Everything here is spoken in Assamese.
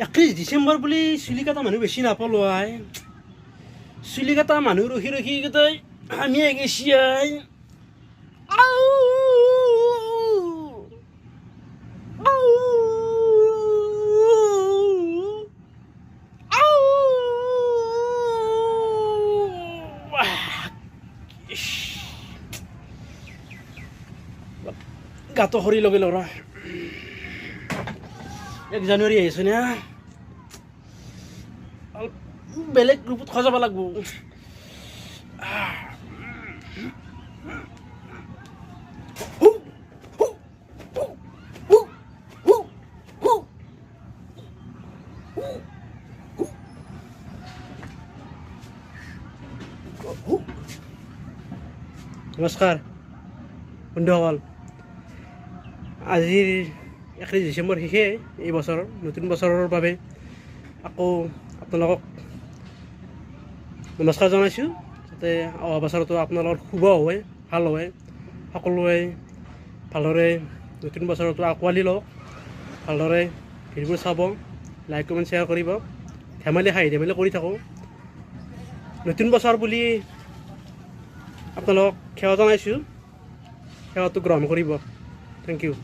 31 ডিচেম্বৰ বুলি চুলি কাটা মানুহ বেছি নাপালোঁ আই চুলি কাটা মানুহ ৰখি ৰখি গোটেই আমি গেছি আই গাটো সৰি লগে লগ 1 জানুৱাৰী আহিছে না বেলেগ ৰূপত সজাব লাগিব নমস্কাৰ বন্ধুসকল আজিৰ 31 ডিচেম্বৰ শেষে এই বছৰৰ নতুন বছৰৰ বাবে আকৌ আপোনালোকক নমস্কাৰ জনাইছোঁ যাতে অহা বছৰতো আপোনালোকৰ শুভ হয় ভাল হয় সকলোৱে ভালদৰে নতুন বছৰতো আঁকোৱালি লওক ভালদৰে ভিডিঅ'বোৰ চাব লাইক কমেণ্ট শ্বেয়াৰ কৰিব ধেমালি কৰি থাকোঁ নতুন বছৰ বুলি আপোনালোকক সেৱা জনাইছোঁ সেৱাটো গ্ৰহণ কৰিব থেংক ইউ